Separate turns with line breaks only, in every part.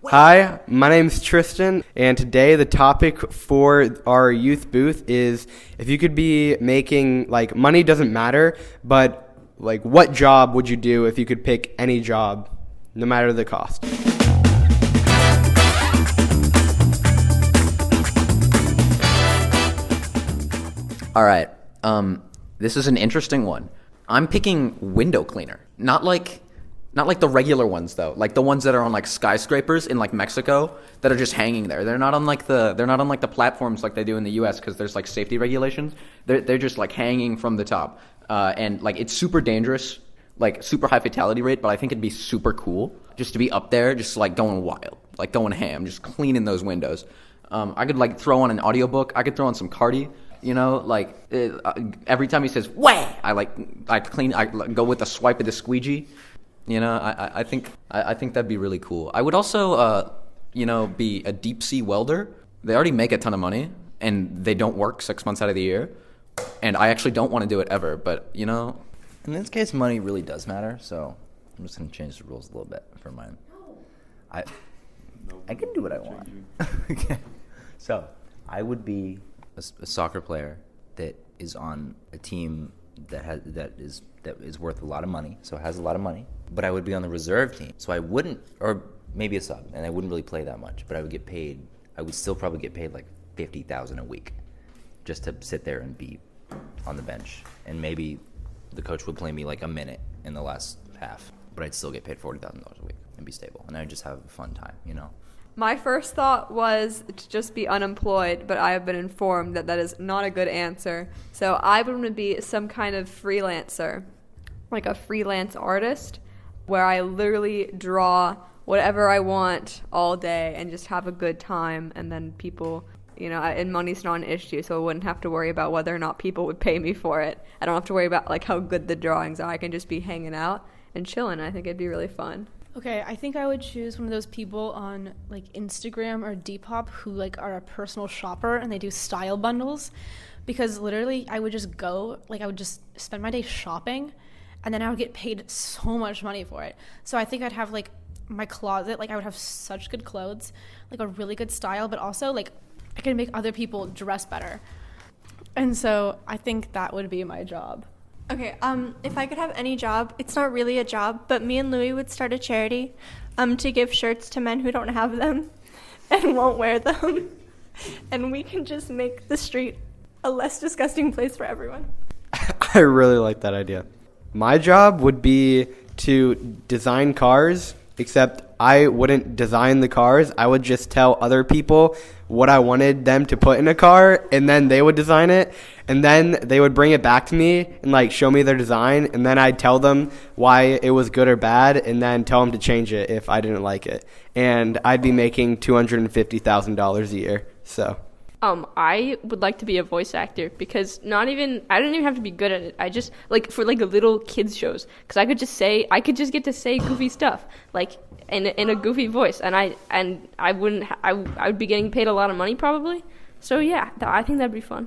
Hi, my name's Tristan, and today the topic for our youth booth is if you could be making, like, money doesn't matter, but, like, what job would you do if you could pick any job, no matter the cost?
All right, this is an interesting one. I'm picking window cleaner, not like the regular ones though, like the ones that are on like skyscrapers in like Mexico that are just hanging there. They're not on like the platforms like they do in the U.S. because there's like safety regulations. They're just like hanging from the top, and like it's super dangerous, like super high fatality rate. But I think it'd be super cool just to be up there, just like going wild, like going ham, just cleaning those windows. I could like throw on an audiobook. I could throw on some Cardi. You know, like every time he says "way," I go with a swipe of the squeegee. You know, I think that'd be really cool. I would also, be a deep sea welder. They already make a ton of money, and they don't work 6 months out of the year. And I actually don't want to do it ever. But in
this case, money really does matter. So I'm just gonna change the rules a little bit for mine. I can do what I want. Okay. So I would be a soccer player that is on a team that is worth a lot of money, so it has a lot of money. But I would be on the reserve team, so I wouldn't, or maybe a sub, and I wouldn't really play that much. But I would get paid. I would still probably get paid like $50,000 a week, just to sit there and be on the bench. And maybe the coach would play me like a minute in the last half, but I'd still get paid $40,000 a week and be stable, and I'd just have a fun time,
My first thought was to just be unemployed, but I have been informed that that is not a good answer. So I would want to be some kind of freelancer, like a freelance artist, where I literally draw whatever I want all day and just have a good time. And then people, and money's not an issue, so I wouldn't have to worry about whether or not people would pay me for it. I don't have to worry about like how good the drawings are. I can just be hanging out and chilling. I think it'd be really fun.
Okay, I think I would choose one of those people on like Instagram or Depop who like are a personal shopper and they do style bundles, because literally I would just I would just spend my day shopping and then I would get paid so much money for it. So I think I'd have like my closet, like I would have such good clothes, like a really good style, but also like I could make other people dress better. And so I think that would be my job.
Okay, if I could have any job, it's not really a job, but me and Louie would start a charity to give shirts to men who don't have them and won't wear them. And we can just make the street a less disgusting place for everyone.
I really like that idea. My job would be to design cars, except I wouldn't design the cars. I would just tell other people what I wanted them to put in a car, and then they would design it, and then they would bring it back to me and like show me their design, and then I'd tell them why it was good or bad, and then tell them to change it if I didn't like it. And I'd be making $250,000 a year. So
I would like to be a voice actor, because I don't even have to be good at it. I just like for like a little kids shows, because I could just get to say goofy stuff like in a goofy voice, and I would be getting paid a lot of money probably. So yeah, I think that'd be fun.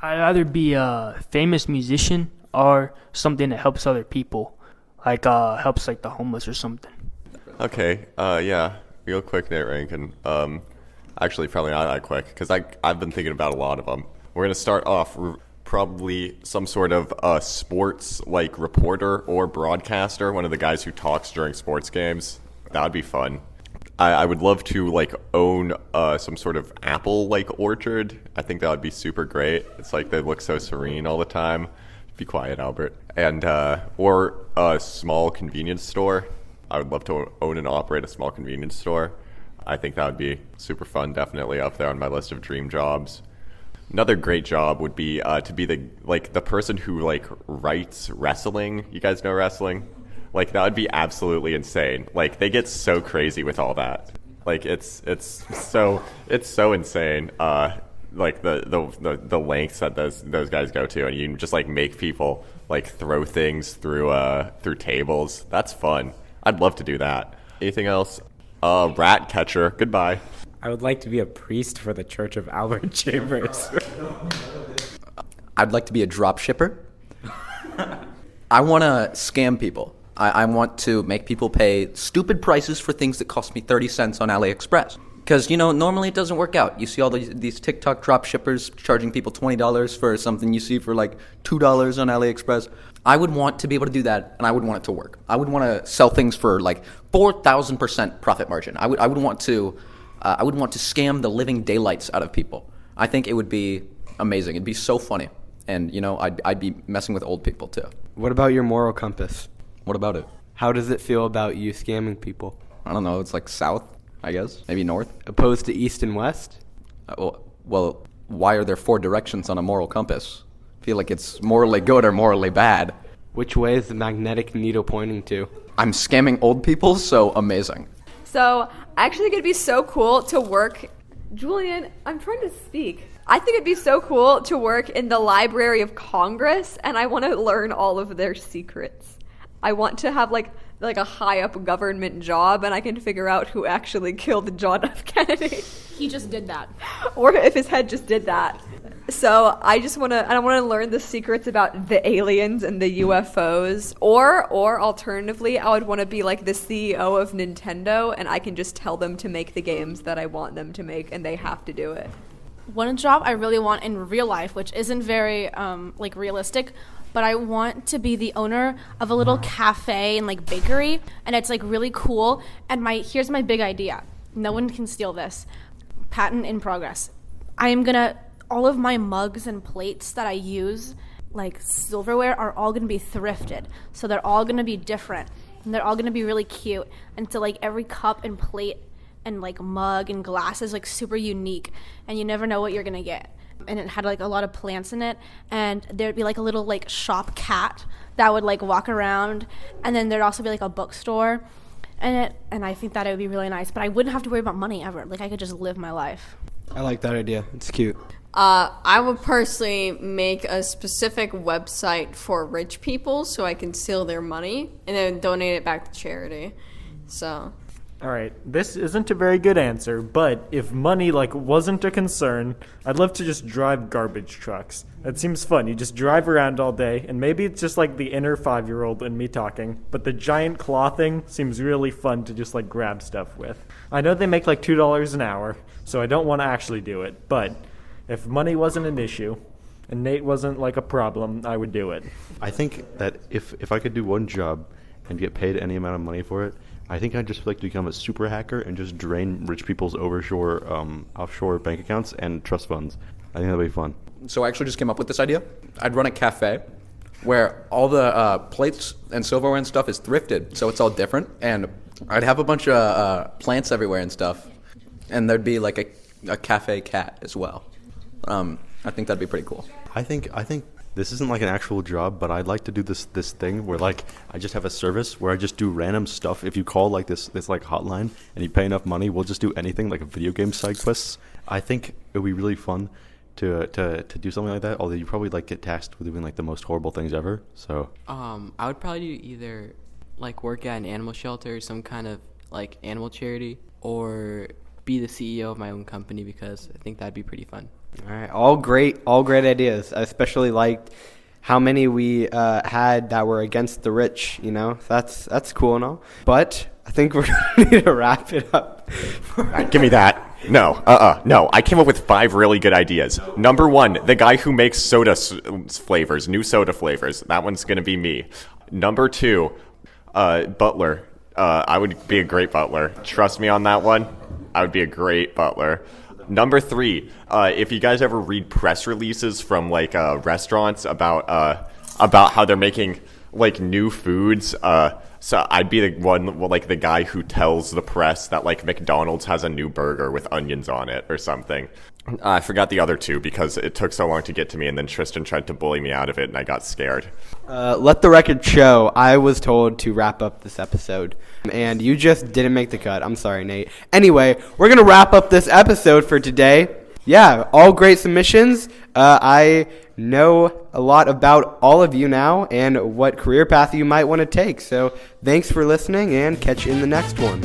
I'd either be a famous musician or something that helps other people, like helps like the homeless or something.
Okay, yeah, real quick, Nate Rankin. Actually, probably not that quick, because I've been thinking about a lot of them. We're going to start off probably some sort of sports, like, reporter or broadcaster, one of the guys who talks during sports games. That would be fun. I would love to, like, own some sort of apple, like, orchard. I think that would be super great. It's like they look so serene all the time. Be quiet, Albert. And or a small convenience store. I would love to own and operate a small convenience store. I think that would be super fun, definitely up there on my list of dream jobs. Another great job would be to be the person who like writes wrestling. You guys know wrestling? Like that would be absolutely insane. Like they get so crazy with all that. Like it's so insane. Like the lengths that those guys go to, and you can just like make people like throw things through tables. That's fun. I'd love to do that. Anything else? Rat catcher. Goodbye.
I would like to be a priest for the Church of Albert Chambers.
I'd like to be a drop shipper. I want to scam people. I want to make people pay stupid prices for things that cost me 30 cents on AliExpress. Because, normally it doesn't work out. You see all these TikTok drop shippers charging people $20 for something you see for like $2 on AliExpress. I would want to be able to do that, and I would want it to work. I would want to sell things for like 4,000% profit margin. I would want to scam the living daylights out of people. I think it would be amazing. It'd be so funny. And, I'd be messing with old people too.
What about your moral compass?
What about it?
How does it feel about you scamming people?
I don't know. It's like south, I guess. Maybe north.
Opposed to east and west?
Well, why are there 4 directions on a moral compass? I feel like it's morally good or morally bad.
Which way is the magnetic needle pointing to?
I'm scamming old people, so amazing.
So I actually think it'd be so cool to work. Julian, I'm trying to speak. I think it'd be so cool to work in the Library of Congress, and I want to learn all of their secrets. I want to have like a high up government job, and I can figure out who actually killed John F. Kennedy.
He just did that.
Or if his head just did that. So I want to learn the secrets about the aliens and the UFOs. Or alternatively, I would want to be like the CEO of Nintendo, and I can just tell them to make the games that I want them to make, and they have to do it.
One job I really want in real life, which isn't very realistic, but I want to be the owner of a little cafe and bakery, and it's really cool. And here's my big idea. No one can steal this. Patent in progress. I am gonna, all of my mugs and plates that I use, like silverware, are all gonna be thrifted. So they're all gonna be different, and they're all gonna be really cute. And so every cup and plate and mug and glass is super unique, and you never know what you're gonna get. And it had a lot of plants in it, and there'd be a little shop cat that would walk around, and then there'd also be a bookstore, and I think that it would be really nice. But I wouldn't have to worry about money ever. I could just live my life.
I like that idea. It's cute.
I would personally make a specific website for rich people so I can steal their money and then donate it back to charity. So.
All right, this isn't a very good answer, but if money wasn't a concern, I'd love to just drive garbage trucks. That seems fun. You just drive around all day, and maybe it's just the inner 5-year-old in me talking, but the giant claw thing seems really fun to just grab stuff with. I know they make $2 an hour, so I don't want to actually do it, but if money wasn't an issue and Nate wasn't a problem, I would do it.
I think that if I could do one job and get paid any amount of money for it, I think I'd just like to become a super hacker and just drain rich people's offshore bank accounts and trust funds. I think that'd be fun.
So I actually just came up with this idea. I'd run a cafe where all the plates and silverware and stuff is thrifted, so it's all different. And I'd have a bunch of plants everywhere and stuff. And there'd be a cafe cat as well. I think that'd be pretty cool.
I think this isn't an actual job, but I'd like to do this thing where I just have a service where I just do random stuff. If you call this hotline and you pay enough money, we'll just do anything a video game side quests. I think it would be really fun to do something like that. Although you probably get tasked with doing the most horrible things ever. So
I would probably do either work at an animal shelter, some kind of animal charity, or be the CEO of my own company, because I think that'd be pretty fun.
All right, all great ideas. I especially liked how many we had that were against the rich. That's cool and all. But I think we're gonna need to wrap it up.
All right, give me that. No, no. I came up with 5 really good ideas. Number 1, the guy who makes soda flavors, new soda flavors. That one's gonna be me. Number 2, butler. I would be a great butler. Trust me on that one. I would be a great butler. Number 3, if you guys ever read press releases from restaurants about how they're making new foods, so I'd be the one the guy who tells the press that McDonald's has a new burger with onions on it or something. I forgot the other 2 because it took so long to get to me, and then Tristan tried to bully me out of it, and I got scared.
Let the record show, I was told to wrap up this episode, and you just didn't make the cut. I'm sorry, Nate. Anyway, we're going to wrap up this episode for today. Yeah, all great submissions. I know a lot about all of you now and what career path you might want to take. So thanks for listening, and catch you in the next one.